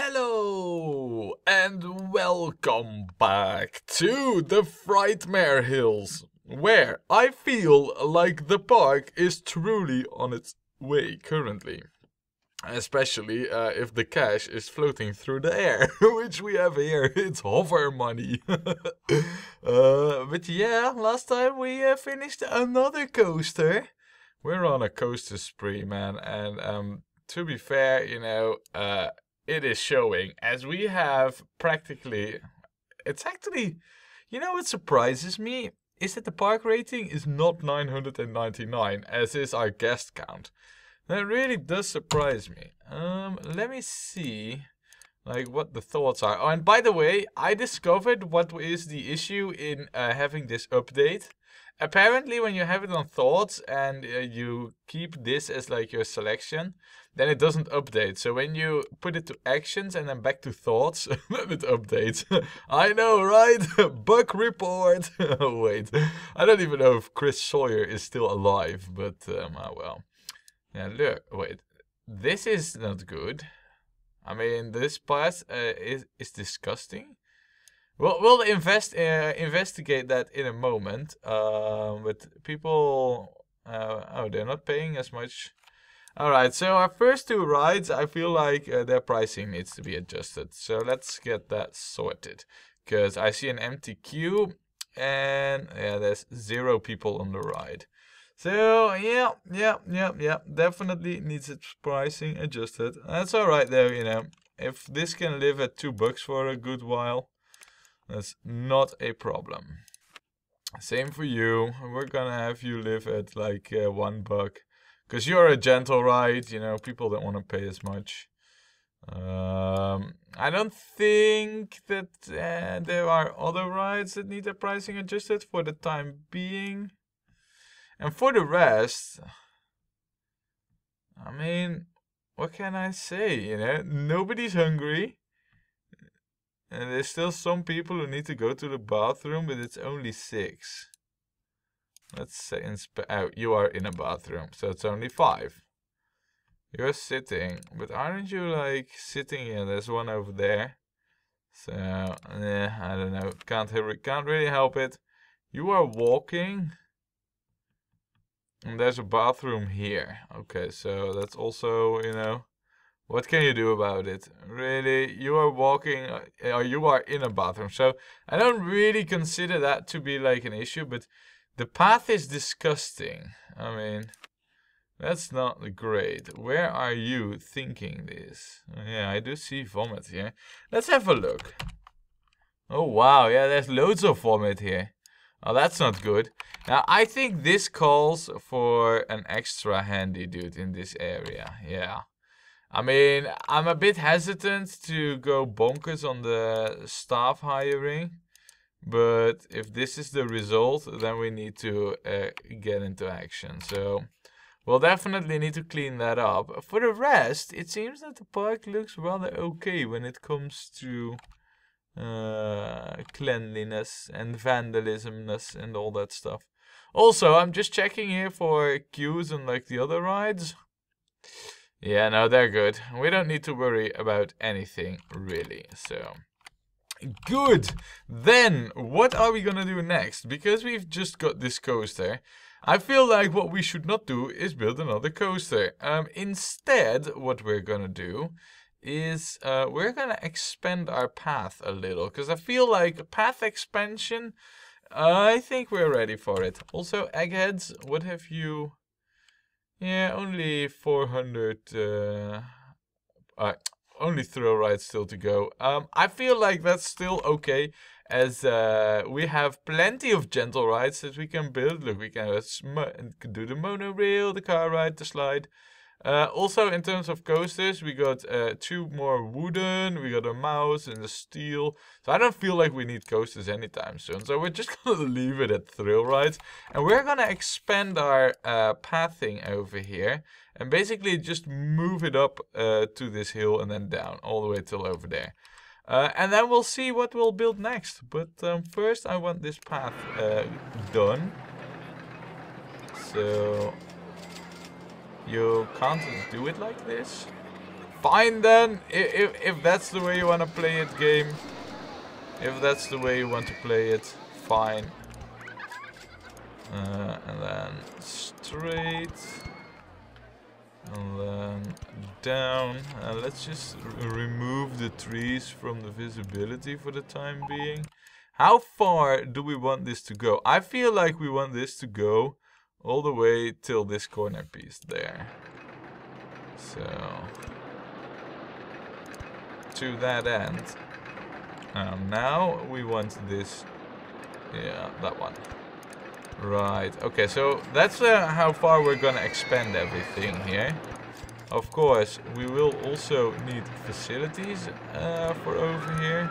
Hello and welcome back to the Frightmare Hills, where I feel like the park is truly on its way currently. Especially if the cash is floating through the air, which we have here. It's hover money. But yeah, last time we finished another coaster. We're on a coaster spree, man, and to be fair, it is showing as we have practically. It's actually, what surprises me is that the park rating is not 999, as is our guest count. That really does surprise me. Let me see, like, what the thoughts are. Oh, and by the way, I discovered what is the issue in having this update. Apparently, when you have it on thoughts and you keep this as like your selection, then it doesn't update. So when you put it to actions and then back to thoughts, then it updates. I know, right? Bug report. Oh, wait, I don't even know if Chris Sawyer is still alive, but oh well. Yeah, look, wait. This is not good. I mean, this part is disgusting. We'll investigate that in a moment. But people, oh, they're not paying as much. All right, so our first two rides, I feel like their pricing needs to be adjusted. So let's get that sorted, because I see an empty queue, and yeah, there's 0 people on the ride. So yeah, definitely needs its pricing adjusted. That's all right though, if this can live at $2 for a good while, that's not a problem. Same for you. We're gonna have you live at like $1, because you're a gentle ride. People don't want to pay as much. I don't think that there are other rides that need their pricing adjusted for the time being. And for the rest, I mean, what can I say, Nobody's hungry. And there's still some people who need to go to the bathroom, but it's only 6. Let's say, oh, you are in a bathroom, so it's only 5. You're sitting, but aren't you, like, sitting here? There's one over there. So, I don't know. Can't really help it. You are walking. And there's a bathroom here. Okay, so that's also, what can you do about it? Really, you are walking, or you are in a bathroom. So I don't really consider that to be like an issue, but the path is disgusting. I mean, that's not great. Where are you thinking this? Yeah, I do see vomit here. Let's have a look. Oh, wow. Yeah, there's loads of vomit here. Oh, that's not good. Now, I think this calls for an extra handy dude in this area. Yeah. I mean, I'm a bit hesitant to go bonkers on the staff hiring. But if this is the result, then we need to get into action. So we'll definitely need to clean that up. For the rest, it seems that the park looks rather okay when it comes to cleanliness and vandalismness and all that stuff. Also, I'm just checking here for queues and like the other rides. Yeah, no, they're good. We don't need to worry about anything really. So good. Then what are we gonna do next? Because we've just got this coaster, I feel like what we should not do is build another coaster. Instead, what we're gonna do is we're gonna expand our path a little, because I feel like path expansion, I think we're ready for it. Also, eggheads, what have you? Yeah, only 400 only thrill rides still to go. I feel like that's still okay, as we have plenty of gentle rides that we can build. Look, we can do the monorail, the car ride, the slide. Also, in terms of coasters, we got 2 more wooden, we got a mouse and a steel. So I don't feel like we need coasters anytime soon. So we're just gonna leave it at thrill rides. And we're gonna expand our pathing over here. And basically just move it up to this hill and then down, all the way till over there. And then we'll see what we'll build next. But first I want this path done. So you can't do it like this. Fine then, if that's the way you want to play it, game. If that's the way you want to play it, fine. And then straight. And then down. And let's just remove the trees from the visibility for the time being. How far do we want this to go? I feel like we want this to go all the way till this corner piece there. So, to that end. Now we want this, yeah, that one. Right, okay, so that's how far we're gonna expand everything here. Of course, we will also need facilities for over here.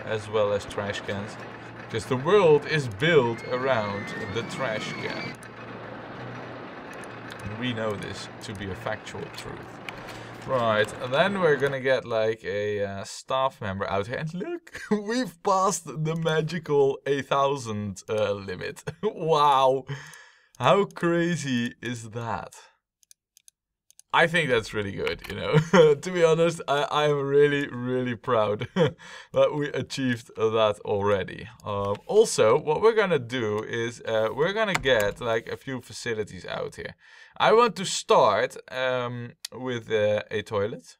As well as trash cans. Because the world is built around the trash can. We know this to be a factual truth. Right, and then we're gonna get like a staff member out here. And look, we've passed the magical 1,000 limit. Wow, how crazy is that? I think that's really good, you know. To be honest, I am really, really proud that we achieved that already. Also, what we're gonna do is we're gonna get like a few facilities out here. I want to start with a toilet.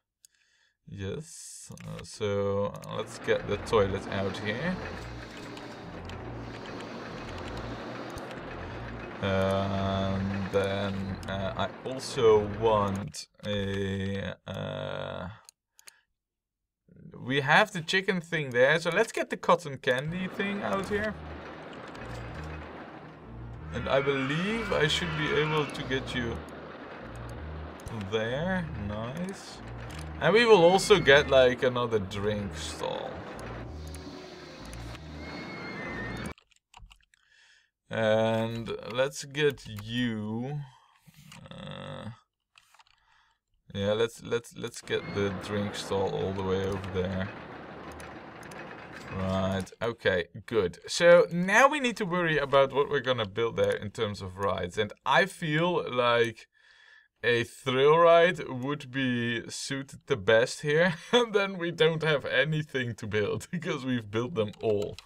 Yes, so let's get the toilet out here. And then I also want a... we have the chicken thing there, so let's get the cotton candy thing out here. And I believe I should be able to get you there. Nice. And we will also get like another drink stall. And let's get you. Yeah, let's get the drink stall all the way over there. Right. Okay. Good. So now we need to worry about what we're gonna build there in terms of rides, and I feel like a thrill ride would be suited the best here, and then we don't have anything to build because we've built them all.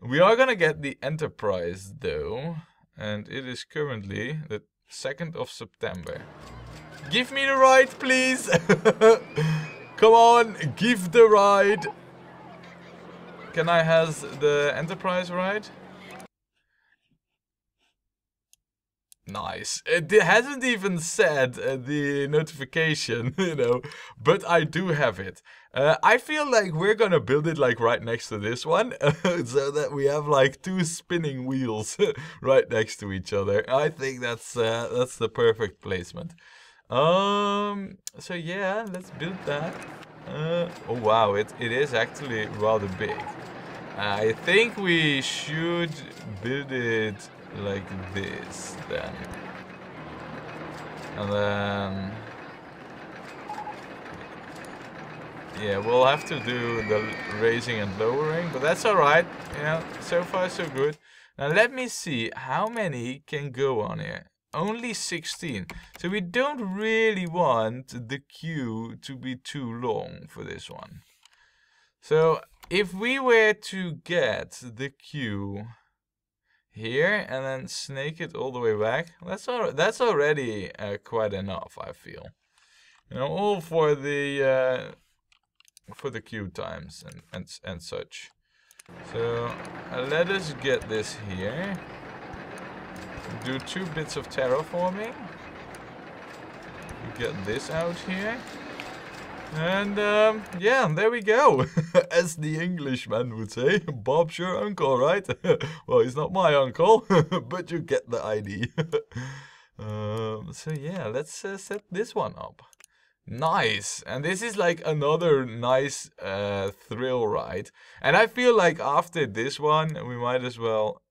We are gonna get the Enterprise though, and it is currently the 2nd of September. Give me the ride, please! Come on, give the ride! Can I have the Enterprise ride? Nice. It hasn't even said the notification, you know, but I do have it. I feel like we're gonna build it like right next to this one, so that we have like 2 spinning wheels right next to each other. I think that's the perfect placement. So yeah, let's build that. Oh wow, it is actually rather big. I think we should build it like this then. And then yeah, we'll have to do the raising and lowering, but that's alright. Yeah, so far so good. Now let me see how many can go on here. Only 16. So we don't really want the queue to be too long for this one. So if we were to get the queue here and then snake it all the way back, that's already quite enough, I feel. You know, all for the queue times and such. So let us get this here. Do 2 bits of terraforming. Get this out here. And yeah, there we go. As the Englishman would say, Bob's your uncle, right? Well, he's not my uncle, but you get the ID. So yeah, let's set this one up. Nice. And this is like another nice thrill ride. And I feel like after this one, we might as well...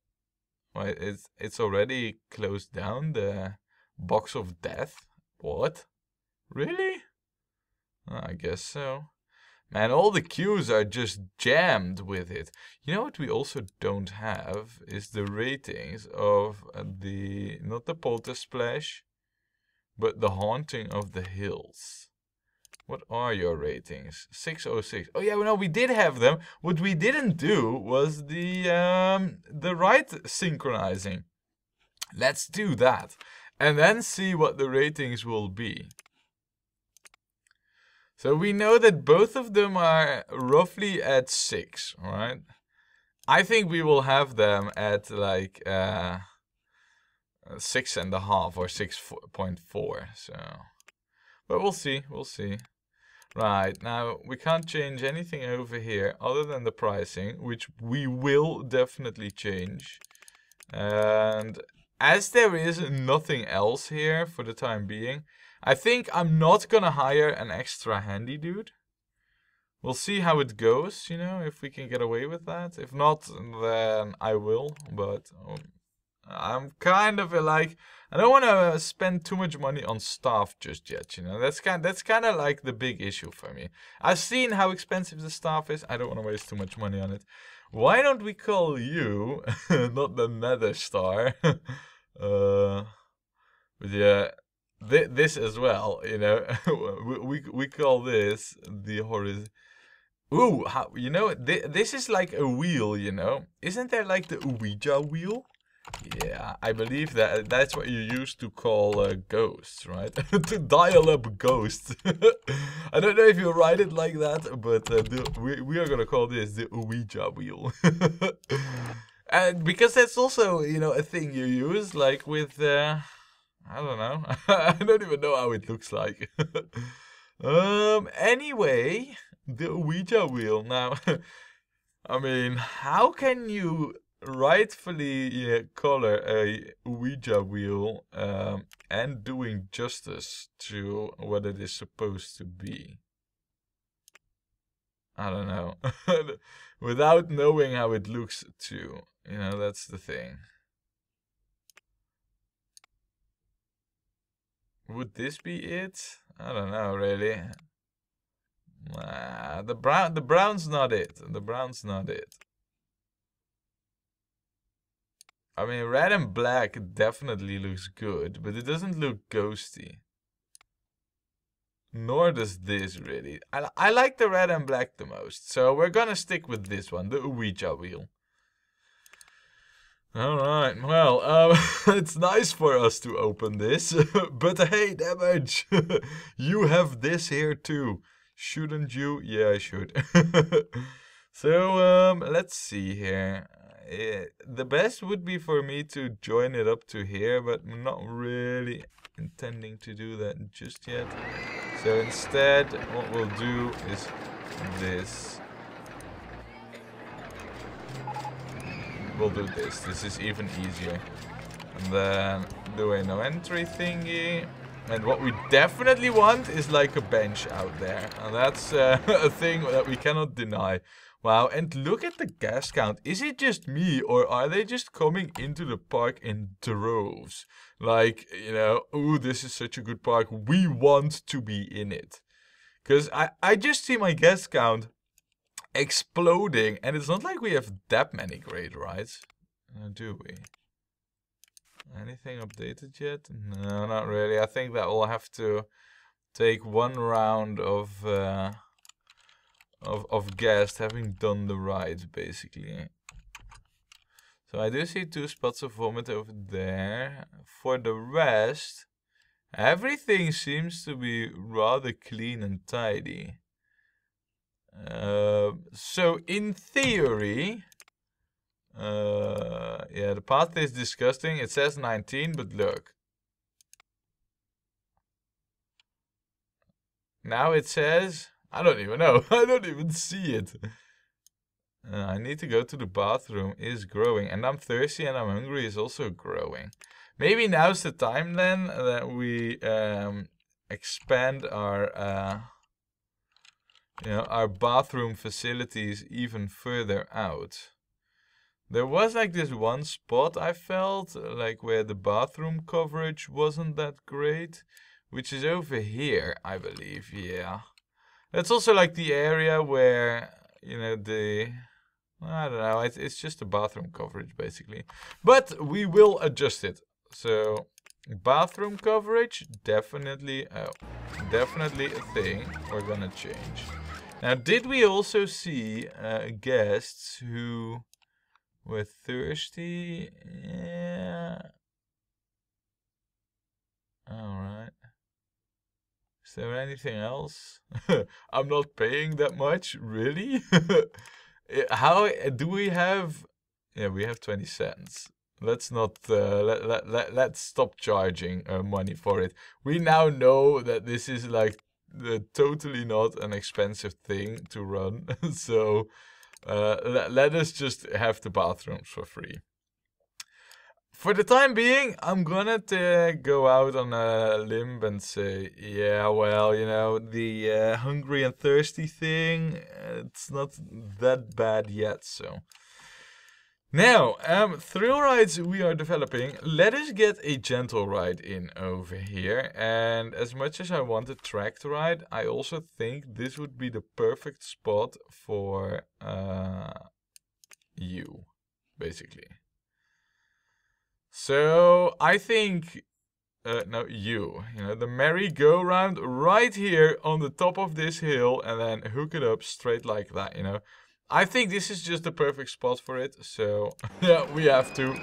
Well, it's already closed down, the box of death. What? Really? I guess so. Man, all the queues are just jammed with it. You know what we also don't have is the ratings of the, not the Polter Splash, but the Haunting of the Hills. What are your ratings? 606. Oh yeah, no, we did have them. What we didn't do was the ride synchronizing. Let's do that. And then see what the ratings will be. So we know that both of them are roughly at 6, right? I think we will have them at like 6.5 or 6.4. So, but we'll see. We'll see. Right, now we can't change anything over here other than the pricing, which we will definitely change. And as there is nothing else here for the time being, I think I'm not gonna hire an extra handy dude. We'll see how it goes, you know, if we can get away with that. If not, then I will, but I'm kind of like, I don't want to spend too much money on staff just yet, you know. That's kind of like the big issue for me. I've seen how expensive the staff is. I don't want to waste too much money on it. Why don't we call you, not the Nether Star, but yeah, this as well, you know. we call this the horizon. Ooh, you know, this is like a wheel, you know. Isn't there like the Ouija wheel? Yeah, I believe that's what you used to call ghosts, right? To dial up ghosts. I don't know if you write it like that, but we are gonna call this the Ouija wheel. And because that's also, you know, a thing you use, like with, I don't know. I don't even know how it looks like. Anyway, the Ouija wheel. Now, I mean, how can you rightfully color a Ouija wheel and doing justice to what it is supposed to be? I don't know. Without knowing how it looks too. You know, that's the thing. Would this be it? I don't know, really. Nah, the brown's not it. The brown's not it. I mean, red and black definitely looks good, but it doesn't look ghosty. Nor does this really. I like the red and black the most, so we're gonna stick with this one, the Ouija wheel. Alright, well, it's nice for us to open this, but hey, Damage, you have this here too. Shouldn't you? Yeah, I should. So, let's see here. The best would be for me to join it up to here, but I'm not really intending to do that just yet. So instead, what we'll do is this. We'll do this. This is even easier. And then do a no entry thingy. And what we definitely want is like a bench out there. And that's a thing that we cannot deny. Wow, and look at the guest count. Is it just me, or are they just coming into the park in droves? Like, you know, ooh, this is such a good park. We want to be in it. Because I just see my guest count exploding. And it's not like we have that many great rides. Do we? Anything updated yet? No, not really. I think that will have to take one round of guests having done the ride, basically. So I do see 2 spots of vomit over there. For the rest, everything seems to be rather clean and tidy. So in theory, yeah, the path is disgusting. It says 19, but look. Now it says, I don't even know. I don't even see it. I need to go to the bathroom is growing. And I'm thirsty and I'm hungry is also growing. Maybe now's the time then that we expand our you know, our bathroom facilities even further out. There was like this one spot I felt like where the bathroom coverage wasn't that great, which is over here, I believe. Yeah. That's also like the area where, you know, I don't know, it's just the bathroom coverage basically. But we will adjust it. So Bathroom coverage, definitely a thing we're gonna change. Now, did we also see guests who were thirsty? Yeah. Alright. Is there anything else? I'm not paying that much, really? How do we have... Yeah, we have 20 cents. Let's not, let's stop charging money for it. We now know that this is like totally not an expensive thing to run. So let us just have the bathrooms for free. For the time being, I'm gonna go out on a limb and say, yeah, well, you know, the hungry and thirsty thing, it's not that bad yet, so... Now, thrill rides we are developing. Let us get a gentle ride in over here. And as much as I want a tracked ride, I also think this would be the perfect spot for you, basically. So, I think... no, you know, the merry-go-round right here on the top of this hill. And then hook it up straight like that, you know. I think this is just the perfect spot for it, so yeah, we have to,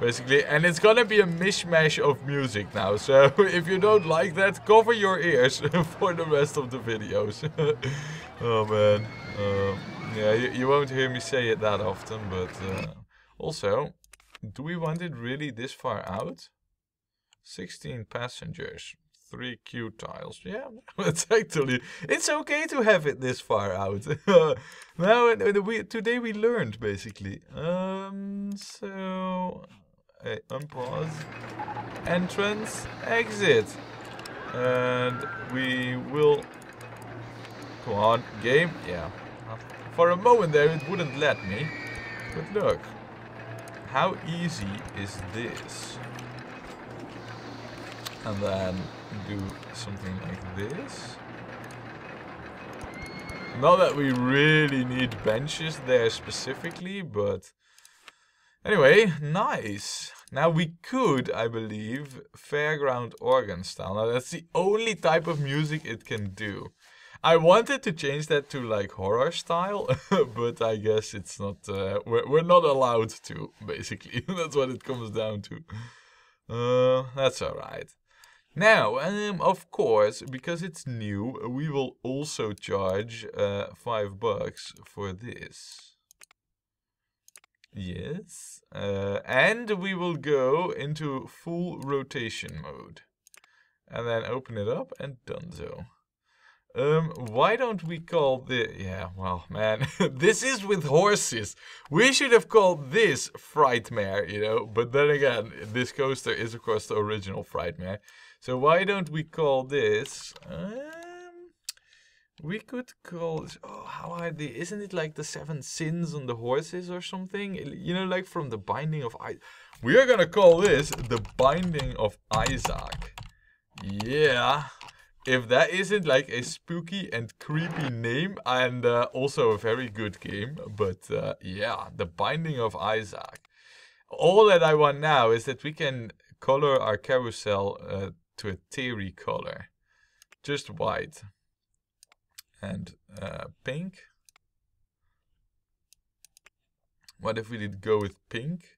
basically. And it's gonna be a mishmash of music now, so if you don't like that, cover your ears for the rest of the videos. Oh man, yeah, you won't hear me say it that often, but also, do we want it really this far out? 16 passengers. 3 queue tiles. Yeah, it's actually, it's okay to have it this far out. Now, today we learned, basically. So, unpause, entrance, exit. And we will, come on, game, yeah. For a moment there it wouldn't let me, but look, how easy is this? And then do something like this. Not that we really need benches there specifically, but anyway, nice. Now we could, I believe, fairground organ style. Now that's the only type of music it can do. I wanted to change that to like horror style, but I guess it's not, we're not allowed to, basically. That's what it comes down to. That's alright. Now, of course, because it's new, we will also charge $5 for this. Yes. And we will go into full rotation mode. And then open it up and donezo. Why don't we call this... Yeah, well, man, this is with horses. We should have called this Frightmare, you know. But then again, this coaster is, of course, the original Frightmare. So why don't we call this... we could call this... Oh, how are they? Isn't it like the 7 sins on the horses or something? You know, like from the Binding of Isaac. We are gonna call this the Binding of Isaac. Yeah. If that isn't like a spooky and creepy name and also a very good game. But yeah, the Binding of Isaac. All that I want now is that we can color our carousel to a terry color. Just white. And pink. What if we did go with pink?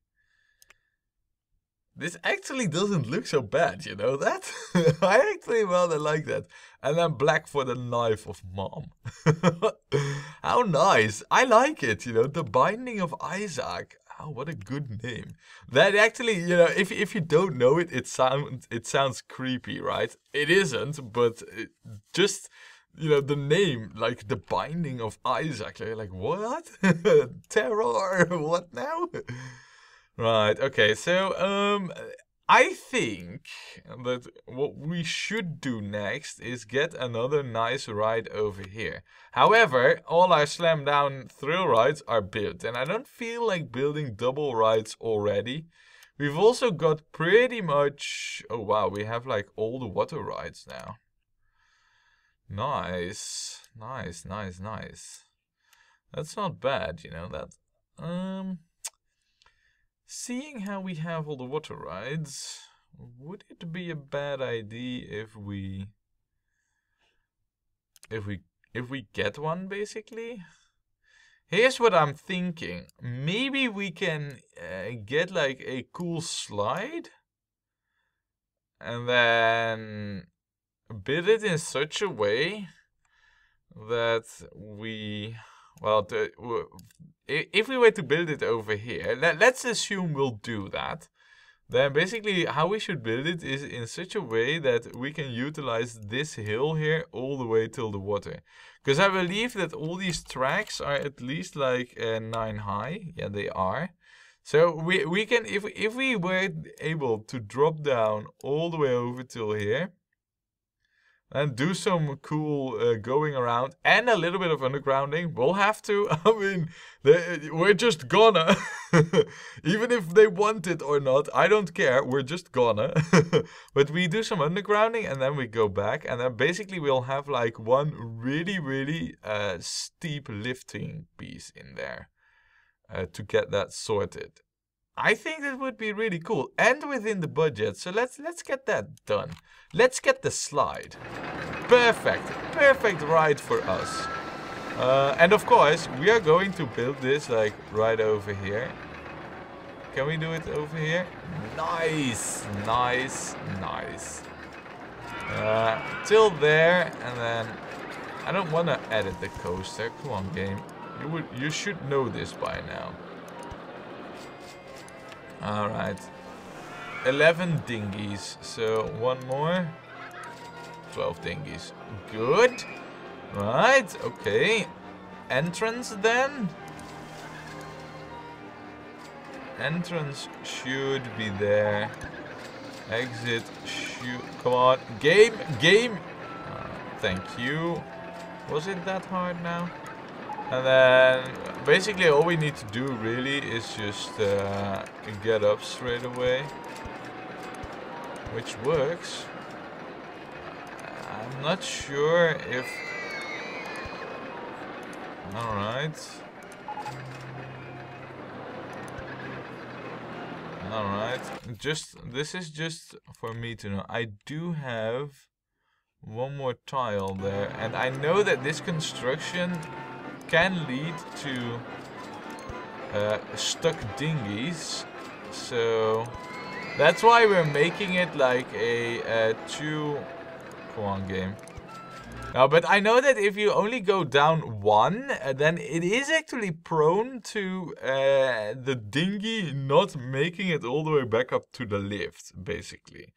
This actually doesn't look so bad, you know that? I actually rather like that. And then black for the knife of mom. How nice. I like it, you know. The Binding of Isaac. Oh, what a good name. That actually, you know, if you don't know it, it sounds creepy, right? It isn't, but just, you know, the name, like the Binding of Isaac. Like, what? Terror, what now? Right, okay, so, I think that what we should do next is get another nice ride over here. However, all our slam down thrill rides are built, and I don't feel like building double rides already. We've also got pretty much... Oh wow, we have like all the water rides now. Nice, nice, nice, nice. That's not bad, you know, that... Seeing how we have all the water rides, would it be a bad idea if we get one, basically? Here's what I'm thinking. Maybe we can get like a cool slide and then build it in such a way that we, well, if we were to build it over here, let's assume we'll do that. Then basically how we should build it is in such a way that we can utilize this hill here all the way till the water. Because I believe that all these tracks are at least like 9 high. Yeah, they are. So we can, if we were able to drop down all the way over till here, and do some cool going around and a little bit of undergrounding. We'll have to. I mean, we're just gonna. Even if they want it or not, I don't care. We're just gonna. But we do some undergrounding and then we go back. And then basically we'll have like one really, really steep lifting piece in there to get that sorted. I think that would be really cool and within the budget. So let's get that done. Let's get the slide. Perfect ride for us. And of course, we are going to build this like right over here. Can we do it over here? Nice. Till there, and then I don't want to edit the coaster. Come on, game. You should know this by now. Alright. 11 dinghies. So one more. 12 dinghies. Good. Right. Okay. Entrance then. Entrance should be there. Exit should. Come on. Game. Thank you. Was it that hard now? And then basically all we need to do really is just get up straight away, which works. I'm not sure if... Alright. This is just for me to know. I do have one more tile there, and I know that this construction can lead to stuck dinghies, so that's why we're making it like a two. Come on, game. Now, but I know that if you only go down one, then it is actually prone to the dinghy not making it all the way back up to the lift, basically.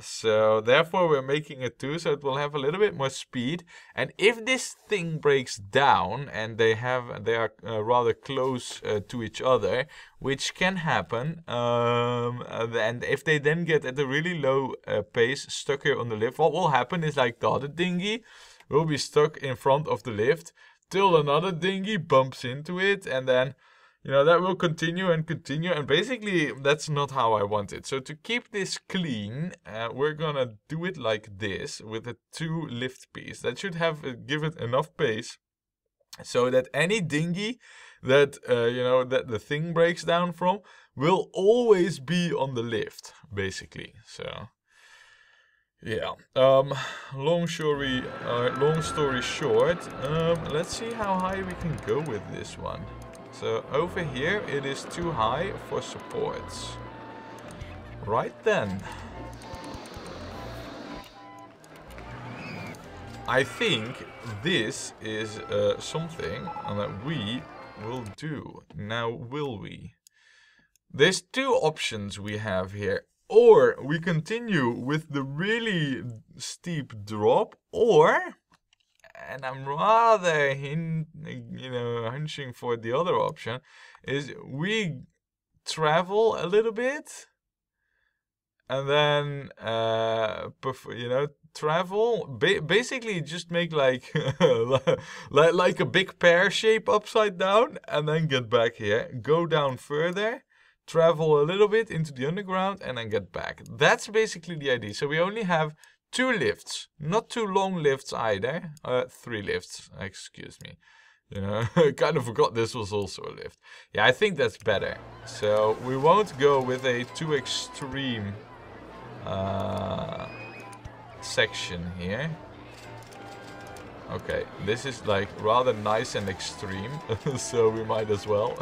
So therefore we're making it 2, so it will have a little bit more speed. And if this thing breaks down and they are rather close to each other, which can happen, and if they then get at a really low pace stuck here on the lift, what will happen is like the other dinghy will be stuck in front of the lift till another dinghy bumps into it, and then you know, that will continue and continue, and basically that's not how I want it. So to keep this clean, we're gonna do it like this with a 2 lift piece. That should have give it enough pace so that any dinghy that you know that the thing breaks down from will always be on the lift, basically. So yeah. Long story short, let's see how high we can go with this one. So over here it is too high for supports. Right then. I think this is something that we will do. Now, will we? There's 2 options we have here. Or we continue with the really steep drop, or... and I'm rather hunching for the other option, is we travel a little bit and then travel basically just make like like a big pear shape upside down and then get back here, go down further, travel a little bit into the underground and then get back. That's basically the idea. So we only have 2 lifts, not 2 long lifts either. 3 lifts, excuse me. You know, I kind of forgot this was also a lift. Yeah, I think that's better. So we won't go with a too extreme section here. Okay, this is like rather nice and extreme, so we might as well.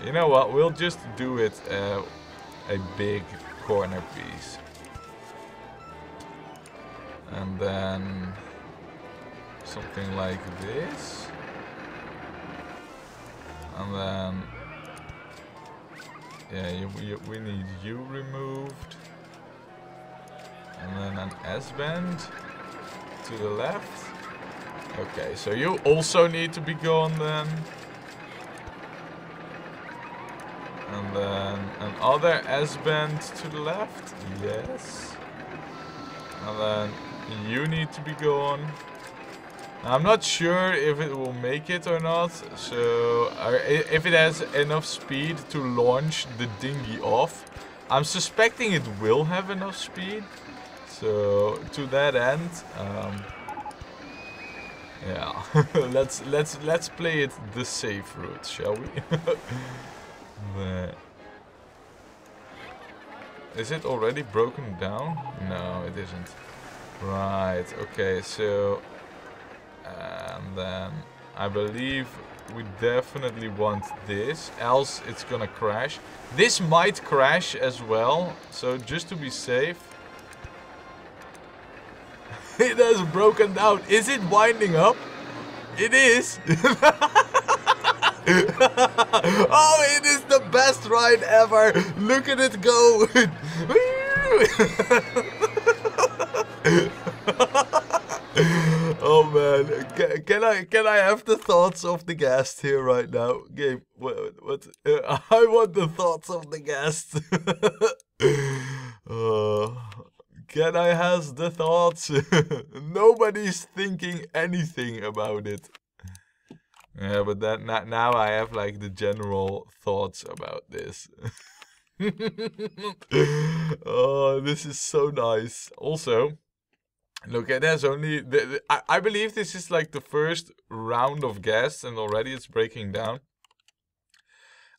You know what, we'll just do it a big corner piece. And then something like this. And then, yeah, we need you removed. And then an S-bend to the left. Okay, so you also need to be gone then. And then another S-bend to the left. Yes. And then you need to be gone. I'm not sure if it will make it or not. So if it has enough speed to launch the dinghy off. I'm suspecting it will have enough speed. So to that end, yeah, let's play it the safe route, shall we? Is it already broken down? No, it isn't. Right. Okay. So, and then I believe we definitely want this, else it's gonna crash. This might crash as well. So just to be safe. It has broken down. Is it winding up? It is. Oh, it is the best ride ever. Look at it go. Oh man, can I have the thoughts of the guest here right now? Gabe, what I want the thoughts of the guest. Can I have the thoughts? Nobody's thinking anything about it. Yeah, but that now I have like the general thoughts about this. Oh, this is so nice. Also, look, it has only I believe this is like the first round of guests, and already it's breaking down.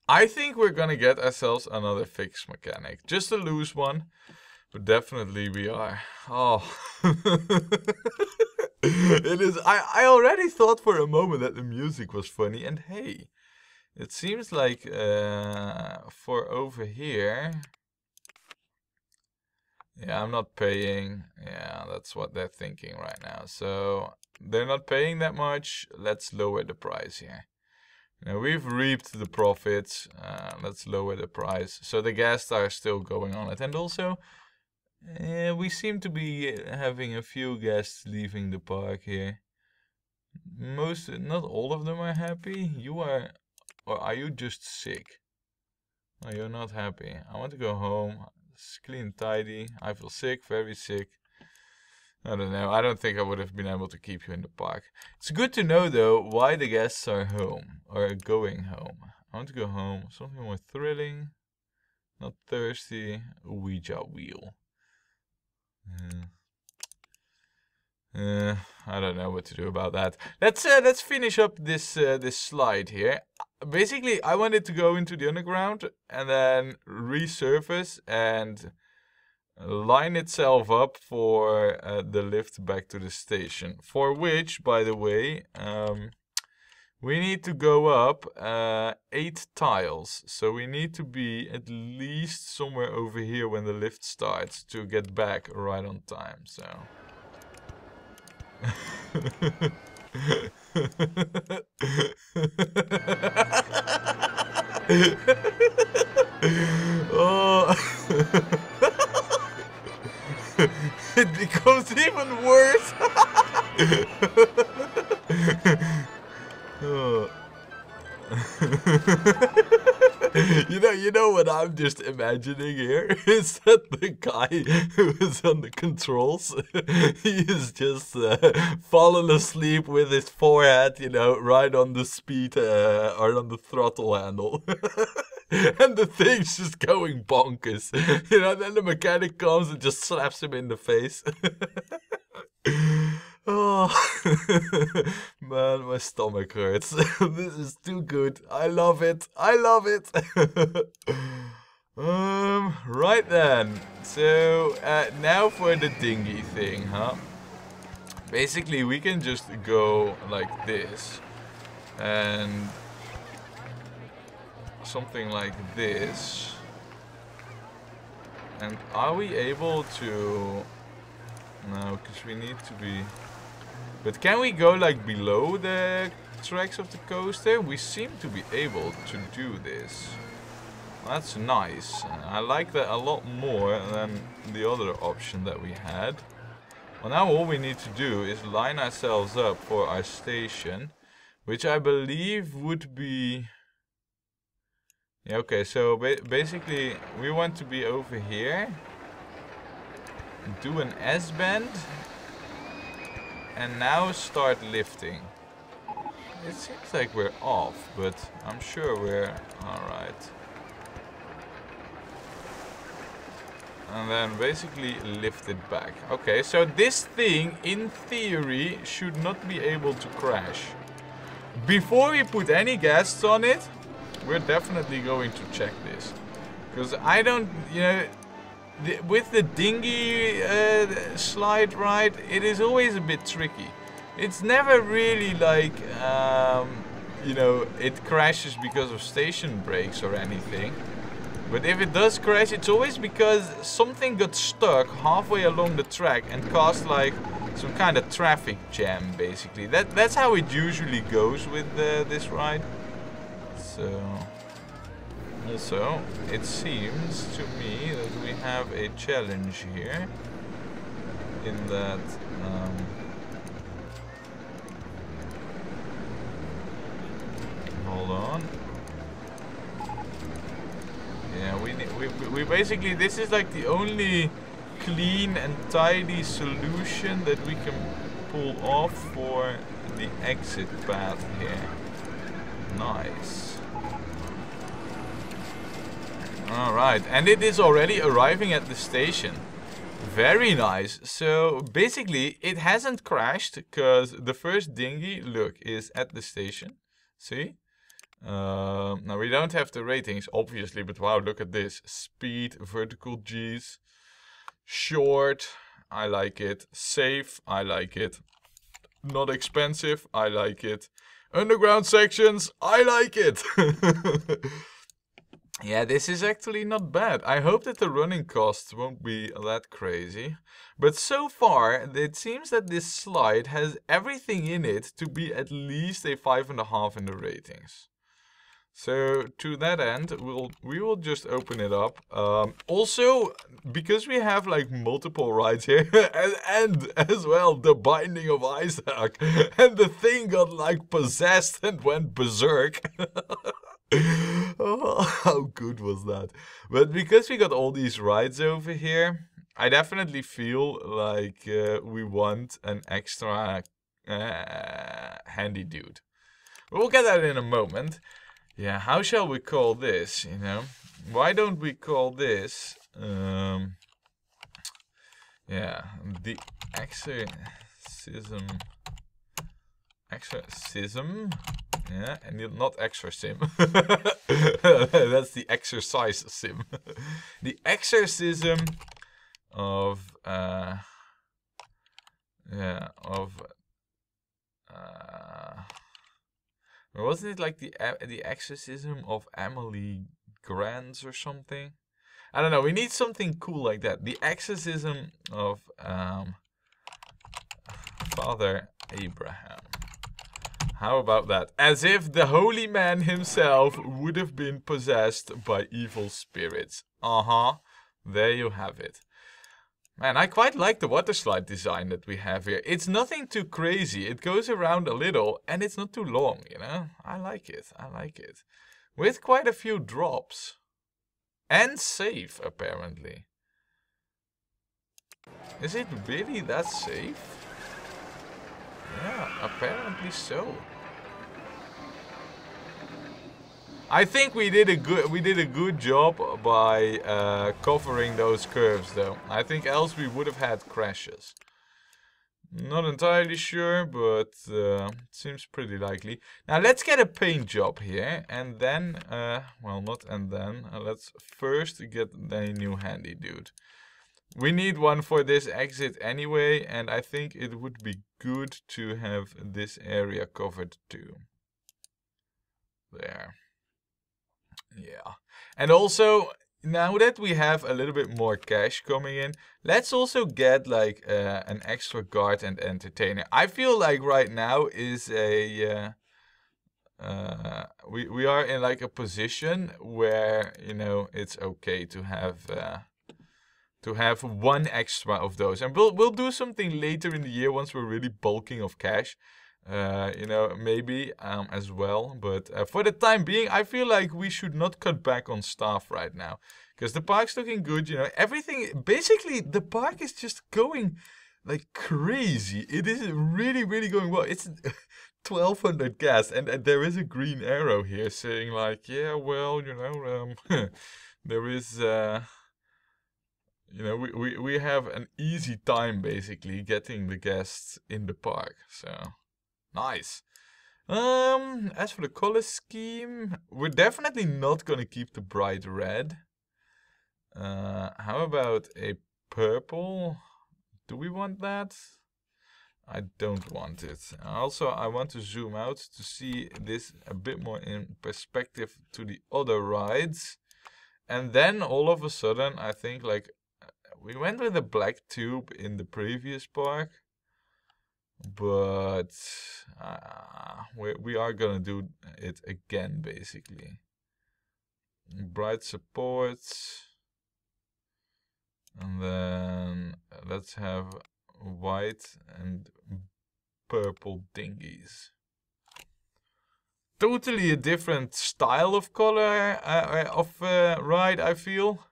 I think we're gonna get ourselves another fixed mechanic, just a loose one. But definitely we are. Oh. It is. I already thought for a moment that the music was funny. And hey, it seems like for over here. Yeah, I'm not paying. Yeah, that's what they're thinking right now. So they're not paying that much. Let's lower the price here. Now we've reaped the profits. Let's lower the price. So the guests are still going on it. And also, we seem to be having a few guests leaving the park here. Not all of them are happy. You are, or are you just sick? No, you're not happy. I want to go home. It's clean and tidy. I feel sick, very sick. I don't know. I don't think I would have been able to keep you in the park. It's good to know though why the guests are home or going home. I want to go home. Something more thrilling. Not thirsty. Ouija wheel. I don't know what to do about that. Let's finish up this this slide here. Basically, I wanted to go into the underground and then resurface and line itself up for the lift back to the station. For which, by the way, we need to go up 8 tiles. So we need to be at least somewhere over here when the lift starts to get back right on time. So. Oh. It becomes even worse. Oh. You know what I'm just imagining here is that the guy who is on the controls, he is just fallen asleep with his forehead, you know, right on the speed or on the throttle handle. And the thing's just going bonkers. You know, then the mechanic comes and just slaps him in the face. Oh, man, my stomach hurts. This is too good. I love it. I love it. Right then. So, now for the dinghy thing, huh? Basically, we can just go like this. And something like this. And are we able to... No, because we need to be... But can we go like below the tracks of the coaster? We seem to be able to do this. That's nice. I like that a lot more than the other option that we had. Well, now all we need to do is line ourselves up for our station, which I believe would be... Yeah, okay, so basically we want to be over here, do an S-bend, and now start lifting. It seems like we're off, but I'm sure we're alright. And then basically lift it back. Okay, so this thing, in theory, should not be able to crash. Before we put any gas on it, we're definitely going to check this. Because I don't, you know, with the dinghy slide ride, it is always a bit tricky. It's never really like, you know, it crashes because of station brakes or anything. But if it does crash, it's always because something got stuck halfway along the track and caused like some kind of traffic jam, basically. That's how it usually goes with this ride. So, also, it seems to me that we have a challenge here. In that, hold on. Yeah, we basically, this is like the only clean and tidy solution that we can pull off for the exit path here. Nice. Alright, and it is already arriving at the station. Very nice. So basically it hasn't crashed because the first dinghy, look, is at the station. See? Now we don't have the ratings obviously, but wow, look at this. Speed, vertical G's, short, I like it. Safe, I like it. Not expensive, I like it. Underground sections, I like it. Yeah, this is actually not bad. I hope that the running costs won't be that crazy. But so far, it seems that this slide has everything in it to be at least a 5.5 in the ratings. So to that end, we will just open it up. Also, because we have like multiple rides here, and as well the Binding of Isaac, and the thing got like possessed and went berserk. Oh, how good was that? But because we got all these rides over here, I definitely feel like we want an extra handy dude. We'll get that in a moment. Yeah, how shall we call this, you know? Why don't we call this, yeah, the exorcism, yeah, and not exorcism. That's the exercise sim. The exorcism of, yeah, of, wasn't it like the exorcism of Emily Grant or something? I don't know. We need something cool like that. The exorcism of Father Abraham. How about that? As if the holy man himself would have been possessed by evil spirits. There you have it. Man, I quite like the water slide design that we have here. It's nothing too crazy. It goes around a little and it's not too long, you know? I like it. I like it. With quite a few drops. And safe, apparently. Is it really that safe? Yeah, apparently so. I think we did a good job by covering those curves, though. I think else we would have had crashes. Not entirely sure, but seems pretty likely. Now let's get a paint job here, and then, well, not and then. Let's first get a new handy dude. We need one for this exit anyway, and I think it would be good to have this area covered too. There. Yeah. And also, now that we have a little bit more cash coming in, let's also get like an extra guard and entertainer. I feel like right now is a we are in like a position where, you know, it's okay to have one extra of those, and we'll do something later in the year once we're really bulking of cash. You know, maybe as well, but for the time being, I feel like we should not cut back on staff right now, because the park's looking good. You know, everything, basically the park is just going like crazy. It is really, really going well. It's 1200 gas, and there is a green arrow here saying like, yeah, well, you know, there is you know, we have an easy time basically getting the guests in the park, so nice. As for the color scheme, we're definitely not gonna keep the bright red. How about a purple? Do we want that? I don't want it. Also, I want to zoom out to see this a bit more in perspective to the other rides. And then all of a sudden, I think like we went with a black tube in the previous park, but we are gonna do it again basically. Bright supports, and then let's have white and purple dinghies. Totally a different style of color ride, I feel.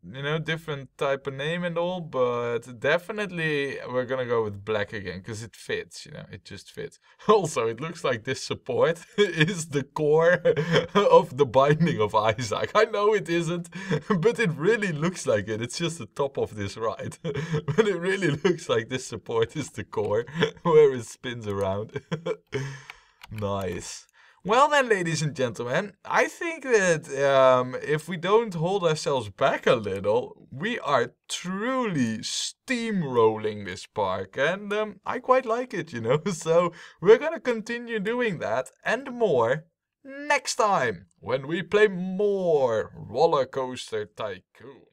You know, different type of name and all, but definitely we're gonna go with black again, because it fits, you know, it just fits. Also, it looks like this support is the core of the Binding of Isaac. I know it isn't, but it really looks like it. It's just the top of this ride. But it really looks like this support is the core, where it spins around. Nice. Well then, ladies and gentlemen, I think that if we don't hold ourselves back a little, we are truly steamrolling this park, and I quite like it, you know. So we're gonna continue doing that and more next time when we play more Rollercoaster Tycoon.